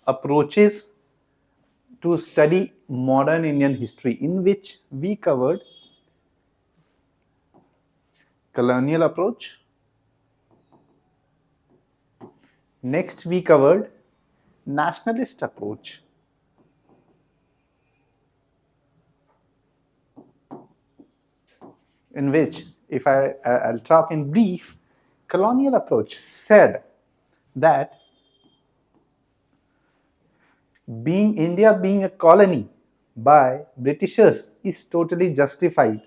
approaches to study modern Indian history, in which we covered colonial approach. Next, we covered nationalist approach. In which, if I'll talk in brief, colonial approach said that India being a colony by Britishers is totally justified,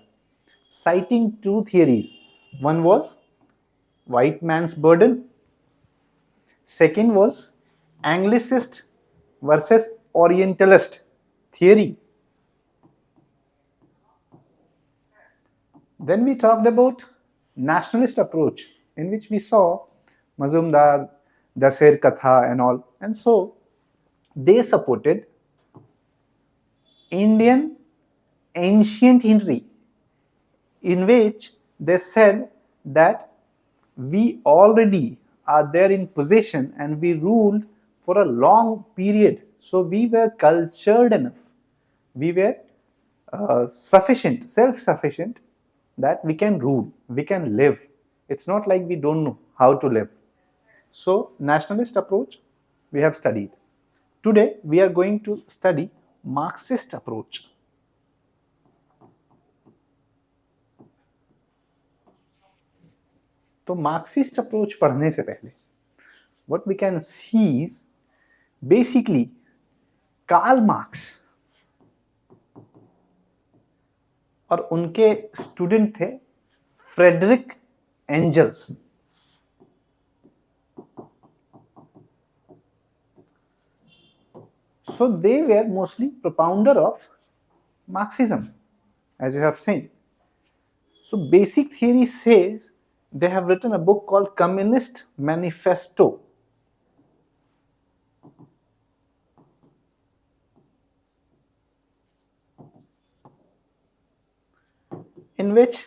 citing two theories. One was white man's burden. Second was Anglicist versus Orientalist theory. Then we talked about nationalist approach, in which we saw Mazumdar, Daser Katha and all. And so they supported Indian ancient history, in which they said that we already are there in possession and we ruled for a long period. So we were cultured enough, we were sufficient, self-sufficient, that we can rule, we can live. It's not like we don't know how to live. So nationalist approach we have studied. Today we are going to study Marxist approach. तो Marxist approach पढ़ने से पहले what we can see is basically Karl Marx और उनके student थे Friedrich Engels. So they were mostly propounder of Marxism, as you have seen. So basic theory says they have written a book called Communist Manifesto. In which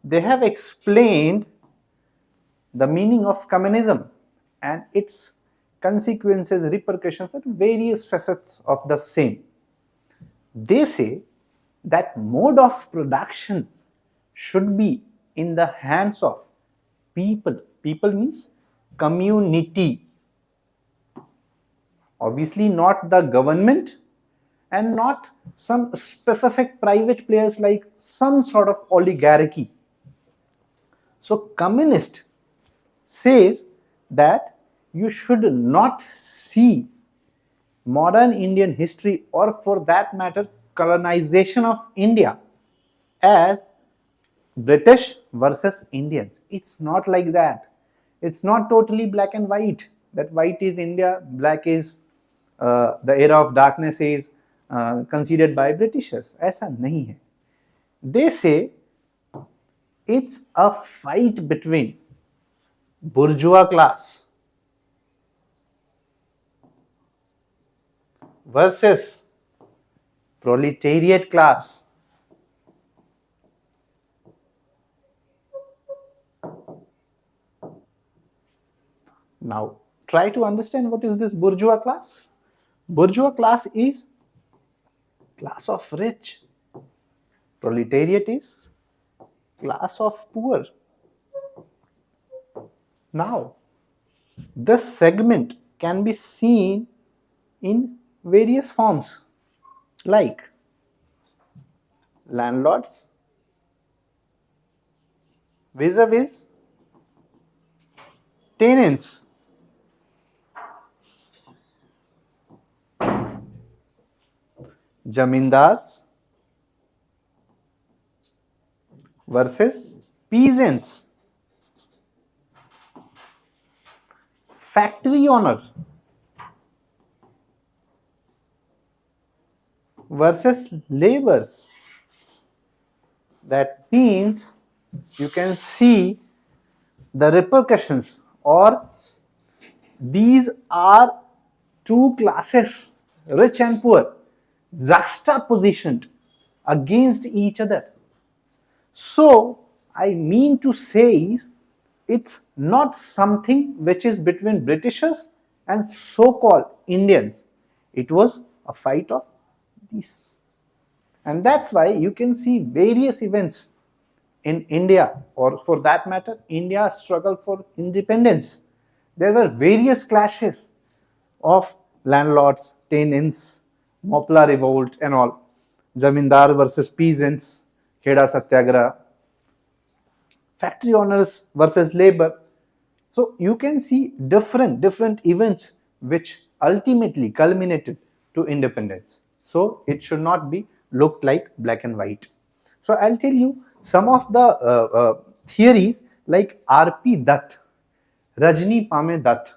they have explained the meaning of communism and its consequences, repercussions, and various facets of the same. They say that mode of production should be in the hands of people. People means community. Obviously not the government and not some specific private players like some sort of oligarchy. So communist says that you should not see modern Indian history, or for that matter colonization of India, as British versus Indians. It's not like that. It's not totally black and white, that white is India, black is the era of darkness is considered by Britishers. ऐसा नहीं है. They say it's a fight between bourgeois class versus proletariat class. Now try to understand what is this bourgeois class. Bourgeois class is class of rich. Proletariat is class of poor. Now this segment can be seen in various forms, like landlords vis-a-vis tenants, zamindars versus peasants, factory owner versus laborers. That means you can see the repercussions, or these are two classes, rich and poor, juxtapositioned against each other. So I mean to say is, it's not something which is between Britishers and so-called Indians. It was a fight of these. And that's why you can see various events in India, or for that matter, India's struggle for independence. There were various clashes of landlords, tenants, Mopla revolt and all, Zamindar versus peasants, Kheda Satyagraha, factory owners versus labor. So you can see different events which ultimately culminated to independence. So it should not be looked like black and white. So I'll tell you some of the theories like R.P. Dutt, Rajni Pame Dutt.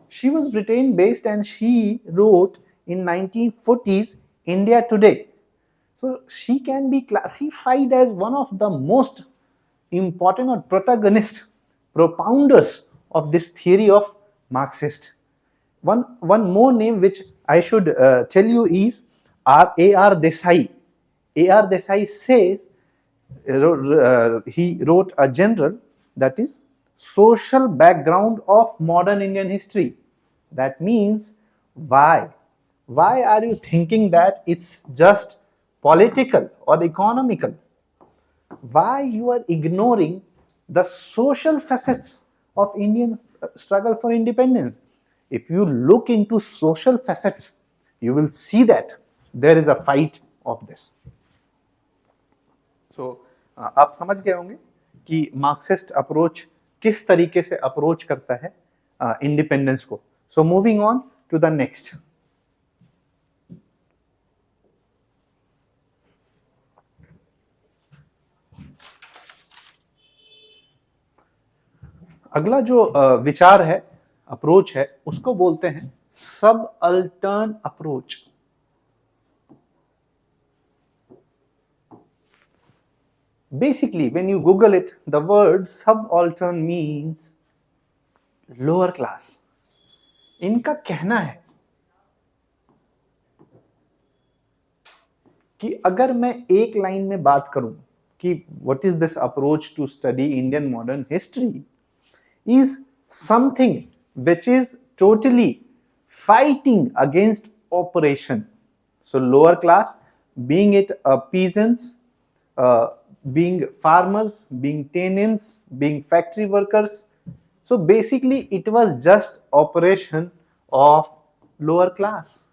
She was Britain based and she wrote in 1940s India Today. So she can be classified as one of the most important or protagonist, propounders of this theory of Marxist. One more name which I should tell you is A.R. Desai. A.R. Desai says, he wrote a general, that is social background of modern Indian history. That means why are you thinking that it's just political or economical? Why you are ignoring the social facets of Indian struggle for independence? If you look into social facets, you will see that there is a fight of this. So आप समझ गए होंगे कि Marxist approach किस तरीके से approach करता है इंडिपेंडेंस को. So moving on to the next. अगला जो विचार है, अप्रोच है, उसको बोलते हैं सबअल्टर्न approach. Basically, when you Google it, the word subaltern means lower class. इनका कहना है कि अगर मैं एक लाइन में बात करूं कि what is this approach to study Indian modern history, is something which is totally fighting against oppression. So lower class, being it peasants, being farmers, being tenants, being factory workers. So basically it was just oppression of lower class.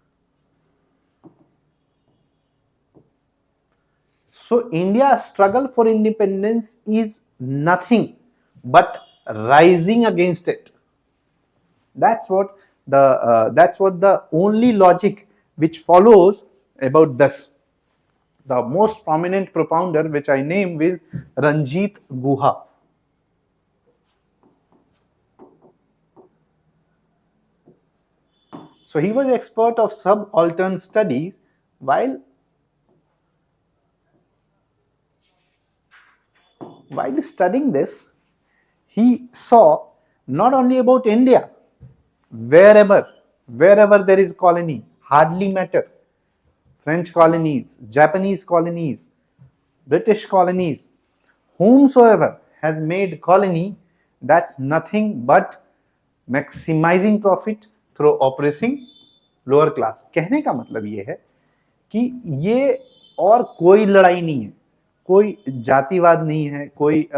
So India's struggle for independence is nothing but rising against it. That's what the only logic which follows about this. The most prominent propounder which I name is Ranjit Guha. So he was expert of subaltern studies. While studying this, he saw not only about India, wherever there is colony, hardly matter, French colonies, Japanese colonies, British colonies, whomsoever has made colony, that's nothing but maximizing profit through oppressing lower class. कहने का मतलब ये है कि ये और कोई लड़ाई नहीं है, कोई जातिवाद नहीं है, कोई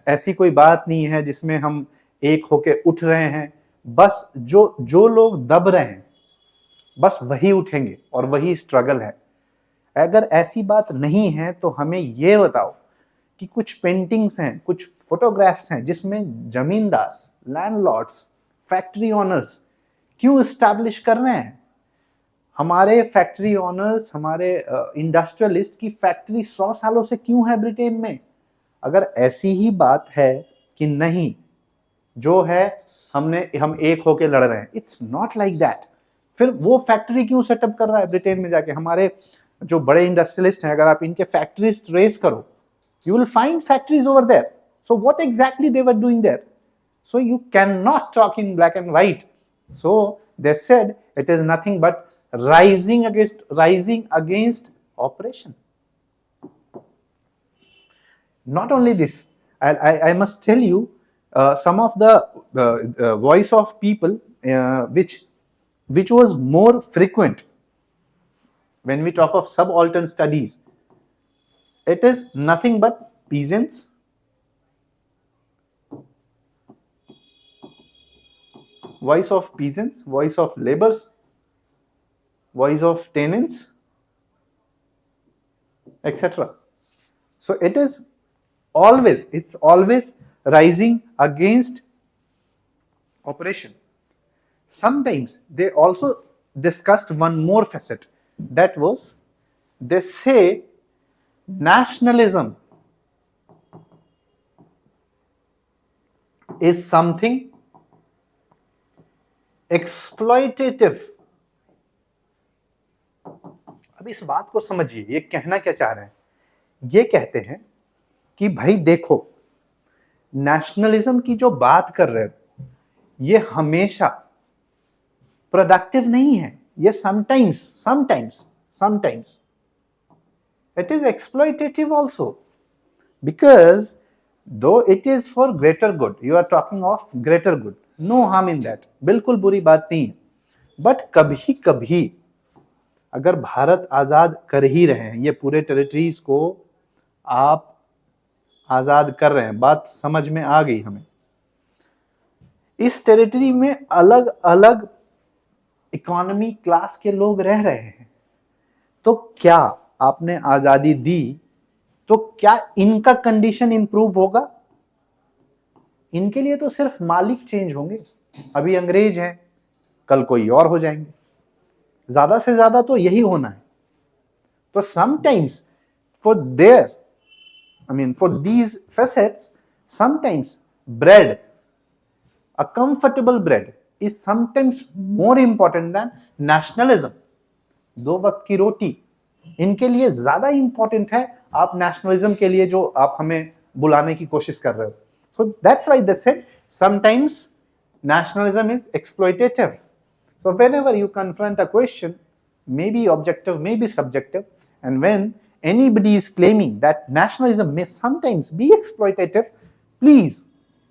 ऐसी कोई बात नहीं है जिसमें हम एक होके उठ रहे हैं. बस जो लोग दब रहे हैं बस वही उठेंगे और वही स्ट्रगल है. अगर ऐसी बात नहीं है तो हमें ये बताओ कि कुछ पेंटिंग्स हैं, कुछ फोटोग्राफ्स हैं जिसमें जमींदार, लैंडलॉर्ड्स, फैक्ट्री ओनर्स क्यों एस्टैब्लिश कर रहे हैं? हमारे फैक्ट्री ओनर्स, हमारे इंडस्ट्रियलिस्ट की फैक्ट्री 100 सालों से क्यों है ब्रिटेन में? अगर ऐसी ही बात है कि नहीं, जो है हम एक होके लड़ रहे हैं, इट्स नॉट लाइक दैट. फिर वो फैक्ट्री क्यों सेटअप कर रहा है ब्रिटेन में जाके? हमारे जो बड़े इंडस्ट्रियलिस्ट हैं, अगर आप इनके फैक्ट्रीज ट्रेस करो, you will find factories over there. So what exactly they were doing there? So you cannot talk in black and white. So they said it is nothing but rising against oppression. Not only this, I must tell you some of the voice of people which was more frequent when we talk of subaltern studies. It is nothing but peasants, voice of peasants, voice of laborers, voice of tenants, etc. So it's always rising against oppression. Sometimes they also discussed one more facet, that was, they say nationalism is something exploitative. अब इस बात को समझिए, ये कहना क्या चाह रहे हैं? ये कहते हैं कि भाई देखो, नेशनलिज्म की जो बात कर रहे हैं ये हमेशा प्रोडक्टिव नहीं है, ये sometimes it is exploitative also, because though it is for greater good, you are talking of greater good, no harm in that, बिल्कुल बुरी बात नहीं है, बट कभी कभी अगर भारत आजाद कर ही रहे हैं, ये पूरे टेरिटरीज को आप आजाद कर रहे हैं, बात समझ में आ गई हमें, इस टेरिटरी में अलग अलग इकोनॉमी क्लास के लोग रह रहे हैं, तो क्या आपने आजादी दी तो क्या इनका कंडीशन इंप्रूव होगा? इनके लिए तो सिर्फ मालिक चेंज होंगे, अभी अंग्रेज हैं, कल कोई और हो जाएंगे, ज्यादा से ज्यादा तो यही होना है. तो sometimes for their, for these facets, sometimes bread, a comfortable bread, is sometimes more important than nationalism. दो वक्त की रोटी इनके लिए ज्यादा इंपॉर्टेंट है आप नेशनलिज्म के लिए जो आप हमें बुलाने की कोशिश कर रहे हो. So that's why they said sometimes nationalism is exploitative. So whenever you confront a question, maybe objective, maybe subjective, and when anybody is claiming that nationalism may sometimes be exploitative, please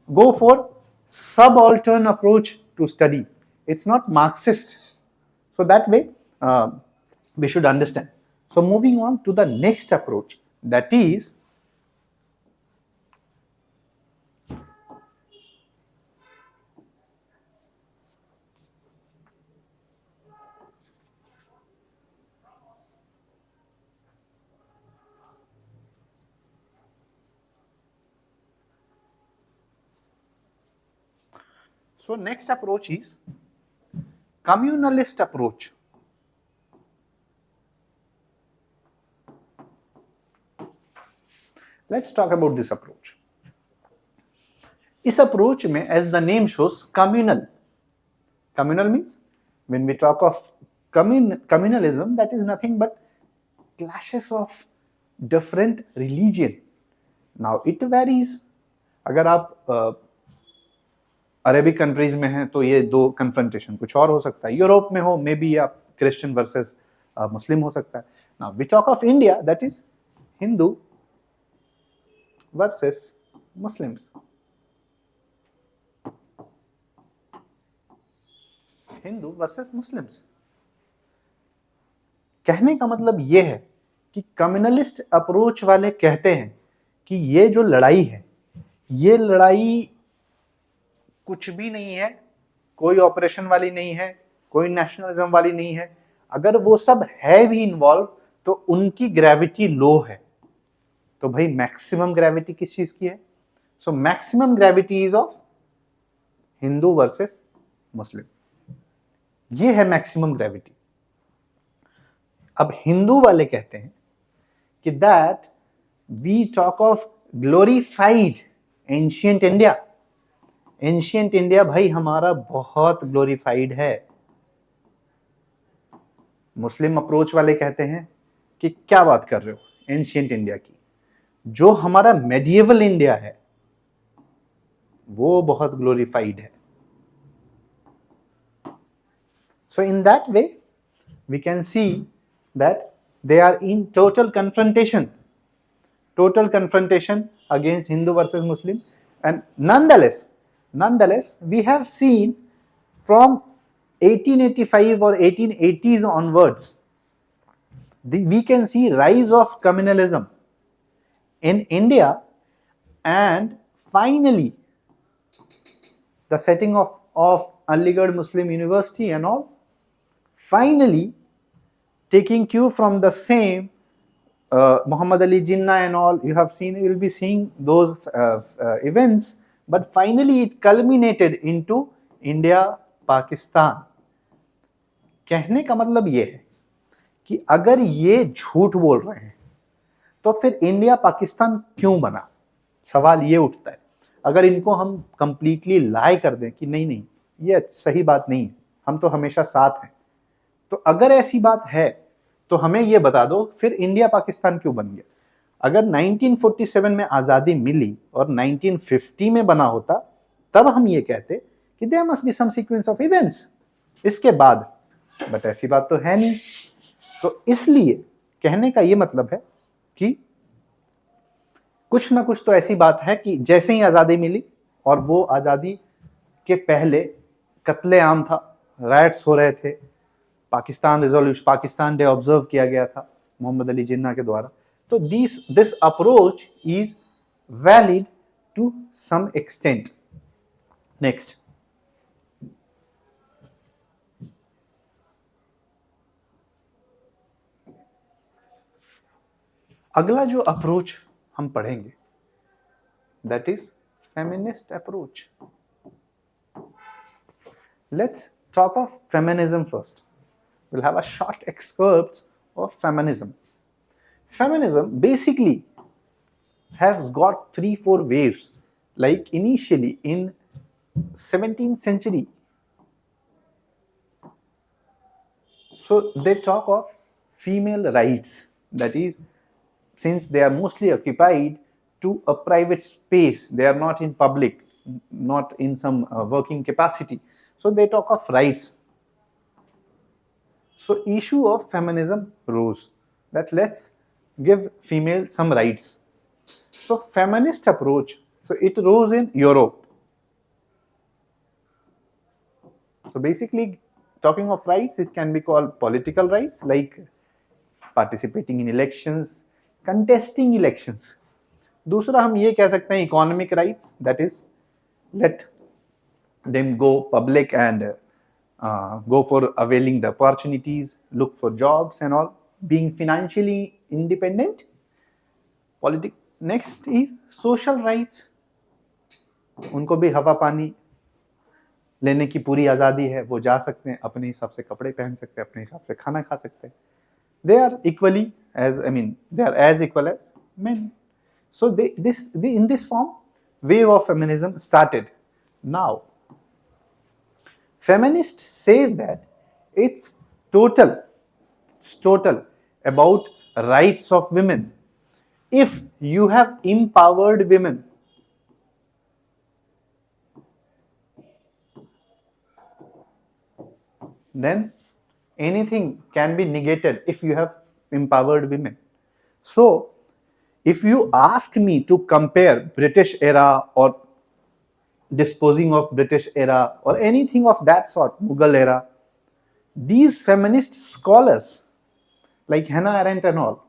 go for subaltern approach to study. It's not Marxist. So that way we should understand. So moving on to the next approach, that is next approach is communalist approach. Let's talk about this approach. इस approach में, as the name shows, communal means when we talk of communalism, that is nothing but clashes of different religion. Now it varies. अगर आप Arabic countries में हैं तो ये दो confrontation कुछ और हो सकता है, यूरोप में हो मे बी आप क्रिश्चियन वर्सेस मुस्लिम हो सकता है. Now we talk of India, that is Hindu versus Muslims. Hindu versus Muslims कहने का मतलब ये है कि कम्युनलिस्ट अप्रोच वाले कहते हैं कि ये जो लड़ाई है, ये लड़ाई कुछ भी नहीं है, कोई ऑपरेशन वाली नहीं है, कोई नेशनलिज्म वाली नहीं है. अगर वो सब है भी इन्वॉल्व तो उनकी ग्रेविटी लो है. तो भाई मैक्सिमम ग्रेविटी किस चीज की है? So maximum gravity is of Hindu versus Muslim. ये है मैक्सिमम ग्रेविटी. अब हिंदू वाले कहते हैं कि that we talk of glorified ancient India. Ancient India भाई हमारा बहुत ग्लोरीफाइड है. मुस्लिम अप्रोच वाले कहते हैं कि क्या बात कर रहे हो एंशिएंट इंडिया की, जो हमारा मेडिएवल इंडिया है वो बहुत ग्लोरीफाइड है. So in that way we can see that they are in total confrontation against Hindu versus Muslim. And nonetheless, we have seen from 1885 or 1880s onwards, we can see rise of communalism in India, and finally the setting of Aligarh Muslim University and all, finally taking cue from the same Muhammad Ali Jinnah and all. You have seen, you will be seeing those events, but finally it culminated into India Pakistan. कहने का मतलब ये है कि अगर ये झूठ बोल रहे हैं तो फिर इंडिया पाकिस्तान क्यों बना, सवाल ये उठता है. अगर इनको हम कंप्लीटली लाई कर दें कि नहीं ये सही बात नहीं है, हम तो हमेशा साथ हैं, तो अगर ऐसी बात है तो हमें ये बता दो फिर इंडिया पाकिस्तान क्यों बन गया. अगर 1947 में आजादी मिली और 1950 में बना होता तब हम ये कहते कि there must be some sequence of events इसके बाद, बट ऐसी बात तो है नहीं. तो इसलिए कहने का ये मतलब है कि कुछ ना कुछ तो ऐसी बात है कि जैसे ही आजादी मिली और वो आजादी के पहले कत्लेआम था, राइट्स हो रहे थे, Pakistan resolution, Pakistan day observe किया गया था मोहम्मद अली जिन्ना के द्वारा. तो this approach is valid to some extent. Next, अगला जो अप्रोच हम पढ़ेंगे that is feminist approach. Let's talk of feminism first. We'll have a short excerpt of feminism. Feminism basically has got 3-4 waves. Like initially in 17th century, so they talk of female rights. That is, since they are mostly occupied to a private space, they are not in public, not in some working capacity. So they talk of rights. So issue of feminism rose that let's give female some rights. So feminist approach, so it rose in Europe. So basically talking of rights, it can be called political rights like participating in elections, contesting elections. दूसरा हम ये कह सकते हैं economic rights, that is let them go public and go for availing the opportunities, look for jobs and all, being financially independent. Next is social rights. उनको भी हवा पानी लेने की पूरी आज़ादी है, वो जा सकते हैं, अपने हिसाब से कपड़े पहन सकते हैं, अपने हिसाब से खाना खा सकते हैं. They are equally as, they are as equal as men. So in this form, wave of feminism started. Now, feminist says that it's total about rights of women. If you have empowered women, then anything can be negated if you have empowered women. So if you ask me to compare British era or disposing of British era or anything of that sort, Mughal era, these feminist scholars like Hannah Arendt and all,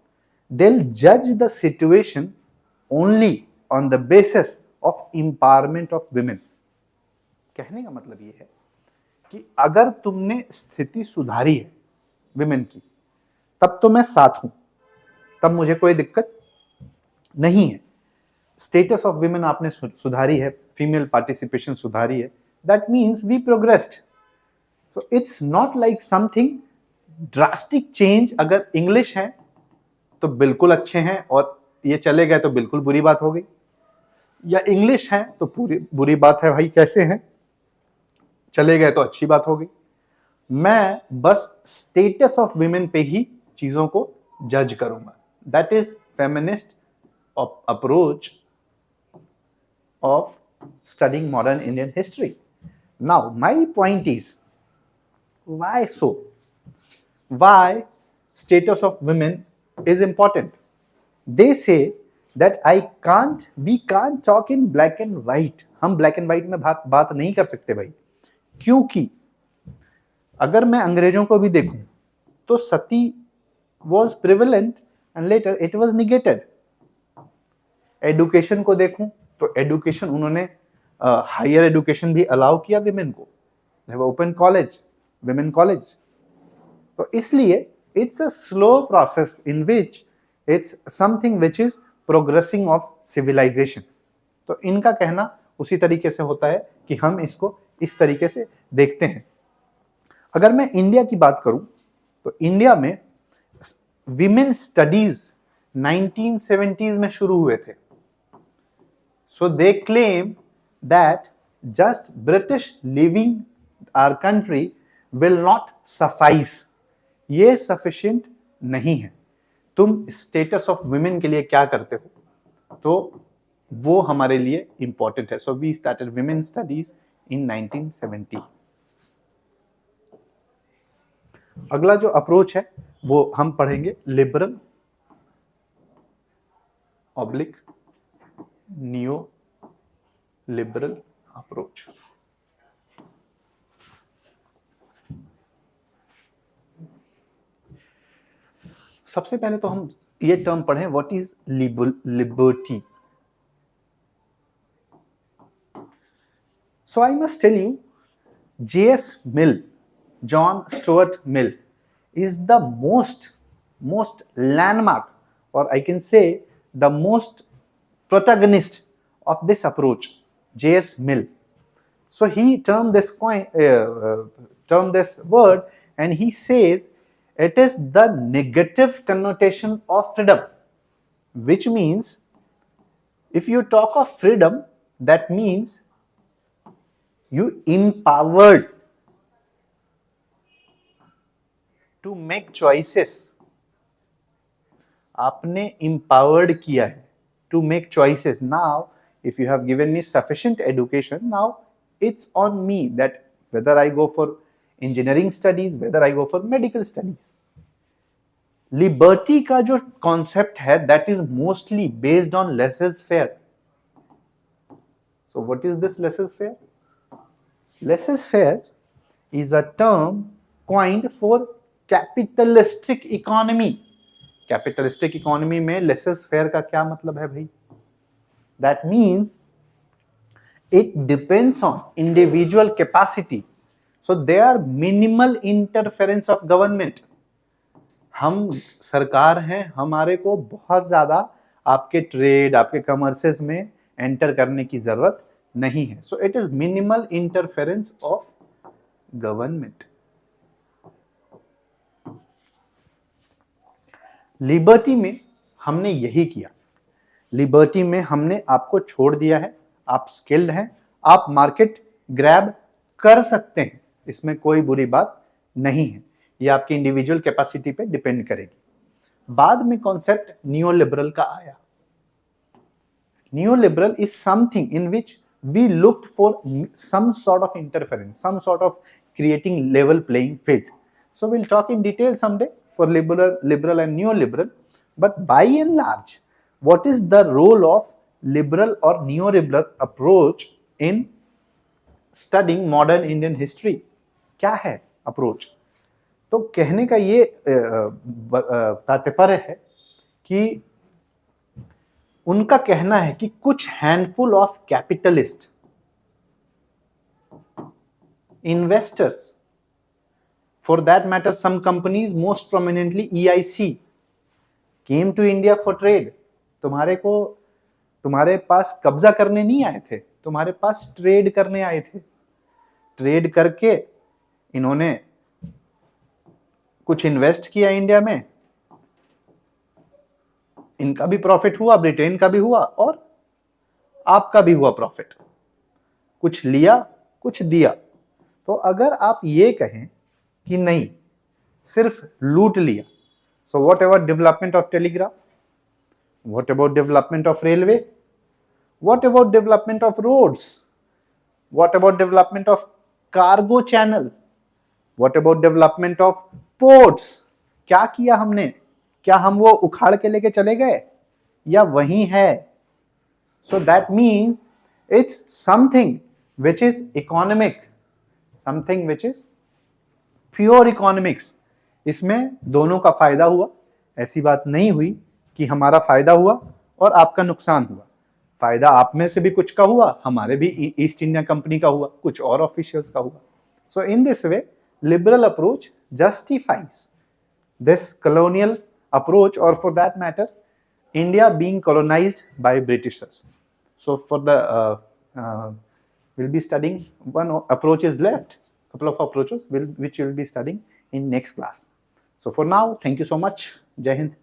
they'll judge the situation only on the basis of empowerment of women. कहने का मतलब ये है कि अगर तुमने स्थिति सुधारी है विमेन की, तब तो मैं साथ हूं, तब मुझे कोई दिक्कत नहीं है. स्टेटस ऑफ विमेन आपने सुधारी है, फीमेल पार्टिसिपेशन सुधारी है, that means we progressed. So it's not like something drastic change. अगर इंग्लिश है तो बिल्कुल अच्छे हैं और ये चले गए तो बिल्कुल बुरी बात हो गई, या इंग्लिश है तो पूरी बुरी बात है, भाई कैसे हैं, चले गए तो अच्छी बात हो गई. मैं बस स्टेटस ऑफ विमेन पे ही चीजों को जज करूंगा. That is feminist approach of studying modern Indian history. Now, my point is, why so? Why status of women is important? They say that we can't talk in black and white. हम black and white में बात नहीं कर सकते भाई, क्योंकि अगर मैं अंग्रेजों को भी देखूं तो sati was prevalent and later it was negated. Education को देखूं तो एडुकेशन उन्होंने हायर एडुकेशन भी अलाउ किया विमेन को, ओपन कॉलेज, विमेन कॉलेज. तो इसलिए it's a slow process in which it's something which is progressing of civilization. तो इनका कहना उसी तरीके से होता है कि हम इसको इस तरीके से देखते हैं. अगर मैं इंडिया की बात करूं तो इंडिया में विमेन स्टडीज 1970s में शुरू हुए थे. So they claim that just British leaving our country will not suffice. ये sufficient नहीं है. तुम status of women के लिए क्या करते हो, तो वो हमारे लिए important है. So we started women studies in 1970. अगला जो अप्रोच है वो हम पढ़ेंगे liberal oblique neo liberal approach. सबसे पहले तो हम ये टर्म पढ़ें, what is liberty. So I must tell you, J.S. Mill, John Stuart Mill, is the most landmark, or I can say the most protagonist of this approach, J.S. Mill. So he termed this word, and he says it is the negative connotation of freedom, which means if you talk of freedom, that means you empowered to make choices. आपने empowered किया है to make choices. Now, if you have given me sufficient education, now it's on me that whether I go for engineering studies, whether I go for medical studies. Liberty का जो concept है, that is mostly based on laissez-faire. So what is this laissez-faire? Laissez-faire is a term coined for capitalistic economy. Capitalistic economy में laissez faire का क्या मतलब है भाई? That means it depends on individual capacity. So they are minimal interference of government. हम सरकार हैं, हमारे को बहुत ज्यादा आपके ट्रेड, आपके कमर्सेस में एंटर करने की जरूरत नहीं है. So it is minimal interference of government. Liberty में हमने यही किया. लिबर्टी में हमने आपको छोड़ दिया है, आप स्किल्ड हैं, आप मार्केट ग्रैब कर सकते हैं, इसमें कोई बुरी बात नहीं है. ये आपकी इंडिविजुअल कैपेसिटी पे डिपेंड करेगी. बाद में कॉन्सेप्ट नियो लिबरल का आया. Neo liberal is something in which we looked for some sort of interference, some sort of creating level playing field. So will talk in detail someday for liberal and neoliberal, but by and large, what is the role of liberal or neoliberal approach in studying modern Indian history? क्या है approach? तो कहने का ये तात्पर्य है कि उनका कहना है कि कुछ handful of capitalist investors, for that matter some companies, most prominently EIC, came to India for trade. तुम्हारे पास कब्जा करने नहीं आए थे, तुम्हारे पास ट्रेड करने आए थे. ट्रेड करके इन्होंने कुछ इन्वेस्ट किया इंडिया में, इनका भी प्रॉफिट हुआ, ब्रिटेन का भी हुआ और आपका भी हुआ प्रॉफिट. कुछ लिया, कुछ दिया. तो अगर आप ये कहें कि नहीं, सिर्फ लूट लिया, so what about development of telegraph, what about development of railway, what about development of roads, what about development of cargo channel, what about development of ports? क्या किया हमने? क्या हम वो उखाड़ के लेके चले गए? या वही है. So that means it's something which is economic, something which is pure economics. इसमें दोनों का फायदा हुआ. ऐसी बात नहीं हुई कि हमारा फायदा हुआ और आपका नुकसान हुआ. फायदा आप में से भी कुछ का हुआ, हमारे भी ईस्ट इंडिया कंपनी का हुआ, कुछ और ऑफिशियल्स का हुआ. So in this way, liberal approach justifies this colonial approach, or for that matter, India being colonized by Britishers. So for the we'll be studying one approach is left, couple of approaches which we'll be studying in next class. So for now, thank you so much. Jai Hind.